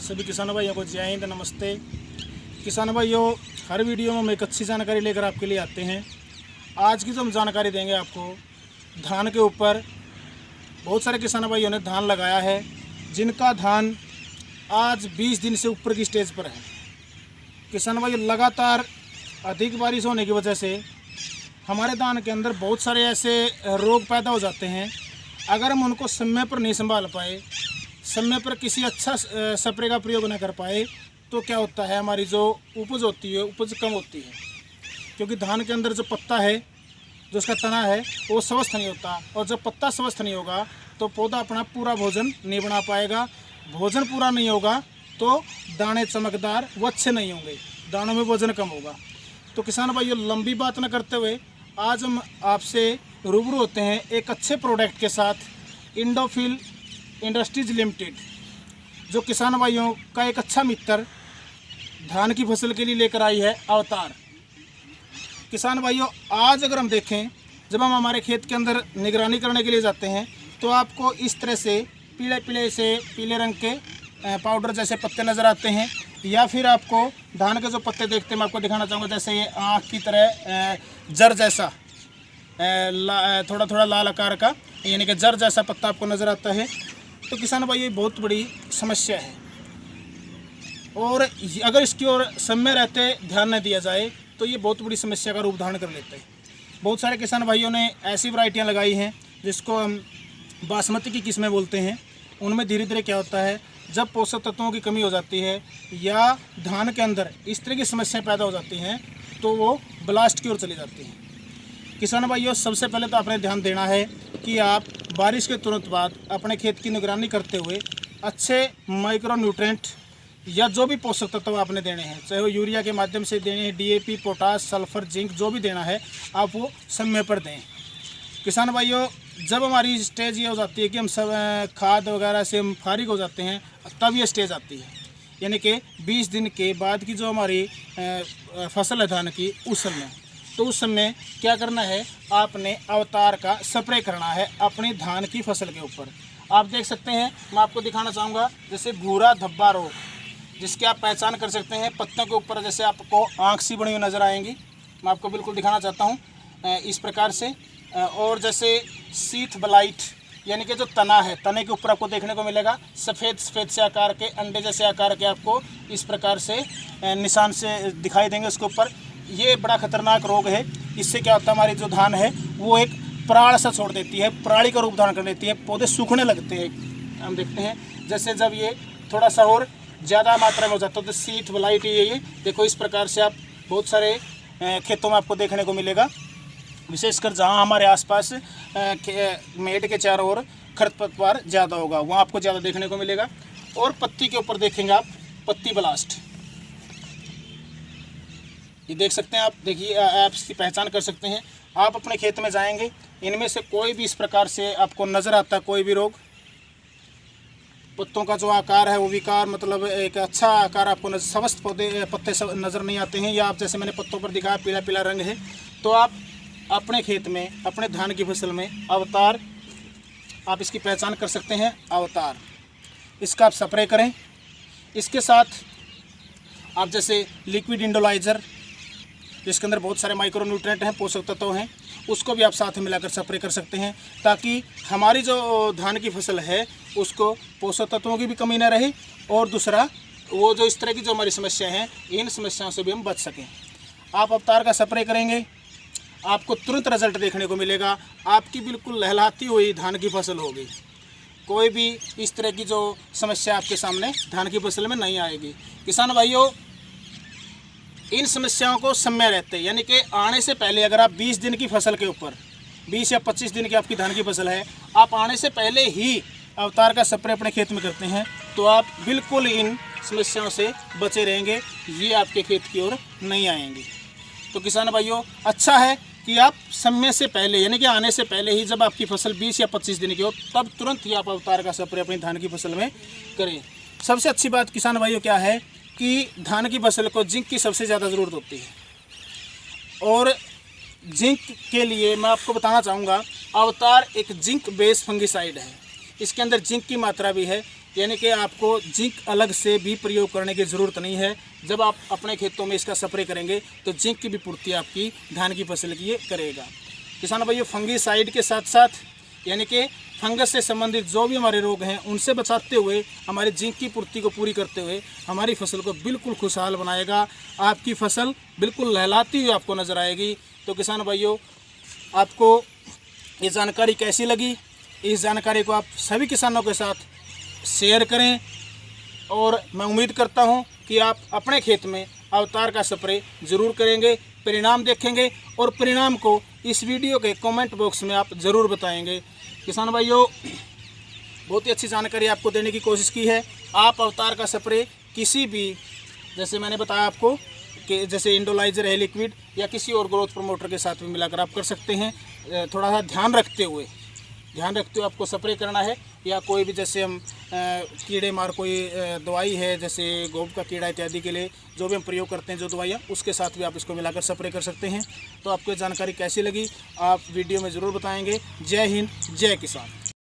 सभी किसान भाइयों को जय हिंद, नमस्ते। किसान भाइयों, हर वीडियो में हम एक अच्छी जानकारी लेकर आपके लिए आते हैं। आज की जो हम जानकारी देंगे आपको धान के ऊपर। बहुत सारे किसान भाइयों ने धान लगाया है जिनका धान आज 20 दिन से ऊपर की स्टेज पर है। किसान भाइयों, लगातार अधिक बारिश होने की वजह से हमारे धान के अंदर बहुत सारे ऐसे रोग पैदा हो जाते हैं। अगर हम उनको समय पर नहीं संभाल पाए, समय पर किसी अच्छा स्प्रे का प्रयोग न कर पाए, तो क्या होता है, हमारी जो उपज होती है उपज कम होती है। क्योंकि धान के अंदर जो पत्ता है, जो उसका तना है, वो स्वस्थ नहीं होता। और जब पत्ता स्वस्थ नहीं होगा तो पौधा अपना पूरा भोजन नहीं बना पाएगा। भोजन पूरा नहीं होगा तो दाने चमकदार व अच्छे नहीं होंगे, दानों में वजन कम होगा। तो किसान भाइयों, लंबी बात न करते हुए आज हम आपसे रूबरू होते हैं एक अच्छे प्रोडक्ट के साथ, इंडोफिल इंडस्ट्रीज लिमिटेड, जो किसान भाइयों का एक अच्छा मित्र धान की फसल के लिए लेकर आई है अवतार। किसान भाइयों, आज अगर हम देखें, जब हम हमारे खेत के अंदर निगरानी करने के लिए जाते हैं तो आपको इस तरह से पीले रंग के पाउडर जैसे पत्ते नज़र आते हैं, या फिर आपको धान के जो पत्ते देखते हैं, मैं आपको दिखाना चाहूँगा, जैसे ये आँख की तरह जर जैसा थोड़ा थोड़ा लाल आकार का, यानी कि जर जैसा पत्ता आपको नज़र आता है। तो किसान भाई, ये बहुत बड़ी समस्या है और अगर इसकी ओर समय रहते ध्यान न दिया जाए तो ये बहुत बड़ी समस्या का रूप धारण कर लेते हैं। बहुत सारे किसान भाइयों ने ऐसी वैरायटियाँ लगाई हैं जिसको हम बासमती की किस्में बोलते हैं। उनमें धीरे धीरे क्या होता है, जब पोषक तत्वों की कमी हो जाती है या धान के अंदर इस तरह की समस्याएं पैदा हो जाती हैं तो वो ब्लास्ट की ओर चली जाती हैं। किसान भाइयों, सबसे पहले तो आपने ध्यान देना है कि आप बारिश के तुरंत बाद अपने खेत की निगरानी करते हुए अच्छे माइक्रो न्यूट्रेंट या जो भी पोषक तत्व आपने देने हैं, चाहे वो यूरिया के माध्यम से देने हैं, डीएपी, पोटास, सल्फर, जिंक, जो भी देना है आप वो समय पर दें। किसान भाइयों, जब हमारी स्टेज ये हो जाती है कि हम सब खाद वगैरह से हम फारिग हो जाते हैं, तब ये स्टेज आती है, यानी कि 20 दिन के बाद की जो हमारी फसल है धान की, उस समय, तो उस समय क्या करना है, आपने अवतार का स्प्रे करना है अपनी धान की फसल के ऊपर। आप देख सकते हैं, मैं आपको दिखाना चाहूँगा, जैसे भूरा धब्बा रोग, जिसकी आप पहचान कर सकते हैं पत्तों के ऊपर जैसे आपको आँख सी बनी हुई नज़र आएंगी। मैं आपको बिल्कुल दिखाना चाहता हूँ इस प्रकार से। और जैसे सीथ ब्लाइट, यानी कि जो तना है, तने के ऊपर आपको देखने को मिलेगा सफ़ेद से आकार के, अंडे जैसे आकार के आपको इस प्रकार से निशान से दिखाई देंगे उसके ऊपर। ये बड़ा खतरनाक रोग है। इससे क्या होता है, हमारी जो धान है वो एक प्राण सा छोड़ देती है, पराली का रूप धारण कर लेती है, पौधे सूखने लगते हैं। हम देखते हैं जैसे जब ये थोड़ा सा और ज़्यादा मात्रा में हो जाता है तो सीथ ब्लाइट ये देखो, इस प्रकार से आप बहुत सारे खेतों में आपको देखने को मिलेगा। विशेषकर जहाँ हमारे आसपास मेड के चारों ओर खरपतवार ज़्यादा होगा, वहाँ आपको ज़्यादा देखने को मिलेगा। और पत्ती के ऊपर देखेंगे आप पत्ती ब्लास्ट, ये देख सकते हैं आप, देखिए आप इसकी पहचान कर सकते हैं। आप अपने खेत में जाएंगे, इनमें से कोई भी इस प्रकार से आपको नज़र आता है, कोई भी रोग, पत्तों का जो आकार है वो विकार, मतलब एक अच्छा आकार आपको स्वस्थ पत्ते नज़र नहीं आते हैं, या आप जैसे मैंने पत्तों पर दिखाया पीला पीला रंग है, तो आप अपने खेत में, अपने धान की फसल में अवतार, आप इसकी पहचान कर सकते हैं, अवतार, इसका आप स्प्रे करें। इसके साथ आप जैसे लिक्विड इंडोलाइजर, जिसके अंदर बहुत सारे माइक्रो न्यूट्रेंट हैं, पोषक तत्व हैं, उसको भी आप साथ में मिलाकर स्प्रे कर सकते हैं, ताकि हमारी जो धान की फसल है उसको पोषक तत्वों की भी कमी न रहे, और दूसरा वो जो इस तरह की जो हमारी समस्या हैं, इन समस्याओं से भी हम बच सकें। आप अवतार का स्प्रे करेंगे, आपको तुरंत रिजल्ट देखने को मिलेगा। आपकी बिल्कुल लहलहाती हुई धान की फसल होगी, कोई भी इस तरह की जो समस्या आपके सामने धान की फसल में नहीं आएगी। किसान भाइयों, इन समस्याओं को समय रहते, यानी कि आने से पहले, अगर आप 20 दिन की फसल के ऊपर, 20 या 25 दिन की आपकी धान की फसल है, आप आने से पहले ही अवतार का स्प्रे अपने खेत में करते हैं, तो आप बिल्कुल इन समस्याओं से बचे रहेंगे, ये आपके खेत की ओर नहीं आएंगी। तो किसान भाइयों, अच्छा है कि आप समय से पहले, यानी कि आने से पहले ही, जब आपकी फसल 20 या 25 दिन की हो, तब तुरंत ही आप अवतार का स्प्रे अपनी धान की फसल में करें। सबसे अच्छी बात किसान भाइयों क्या है कि धान की फसल को जिंक की सबसे ज़्यादा ज़रूरत होती है, और जिंक के लिए मैं आपको बताना चाहूँगा, अवतार एक जिंक बेस्ड फंगिसाइड है। इसके अंदर जिंक की मात्रा भी है, यानी कि आपको जिंक अलग से भी प्रयोग करने की ज़रूरत नहीं है। जब आप अपने खेतों में इसका स्प्रे करेंगे तो जिंक की भी पूर्ति आपकी धान की फसल की ये करेगा। किसान भाइयों, फंगीसाइड के साथ साथ यानी कि फंगस से संबंधित जो भी हमारे रोग हैं उनसे बचाते हुए, हमारे जिंक की पूर्ति को पूरी करते हुए हमारी फसल को बिल्कुल खुशहाल बनाएगा। आपकी फसल बिल्कुल लहलाती हुई आपको नज़र आएगी। तो किसान भाइयों, आपको ये जानकारी कैसी लगी? इस जानकारी को आप सभी किसानों के साथ शेयर करें और मैं उम्मीद करता हूं कि आप अपने खेत में अवतार का स्प्रे ज़रूर करेंगे, परिणाम देखेंगे और परिणाम को इस वीडियो के कमेंट बॉक्स में आप ज़रूर बताएंगे। किसान भाइयों, बहुत ही अच्छी जानकारी आपको देने की कोशिश की है। आप अवतार का स्प्रे किसी भी, जैसे मैंने बताया आपको कि जैसे इंडोलाइजर है लिक्विड, या किसी और ग्रोथ प्रमोटर के साथ भी मिलाकर आप कर सकते हैं। थोड़ा सा ध्यान रखते हुए आपको स्प्रे करना है। या कोई भी जैसे हम कीड़े मार कोई दवाई है, जैसे गोब का कीड़ा इत्यादि के लिए जो भी हम प्रयोग करते हैं जो दवाइयाँ, उसके साथ भी आप इसको मिलाकर स्प्रे कर सकते हैं। तो आपको ये जानकारी कैसी लगी आप वीडियो में ज़रूर बताएंगे। जय हिंद, जय किसान।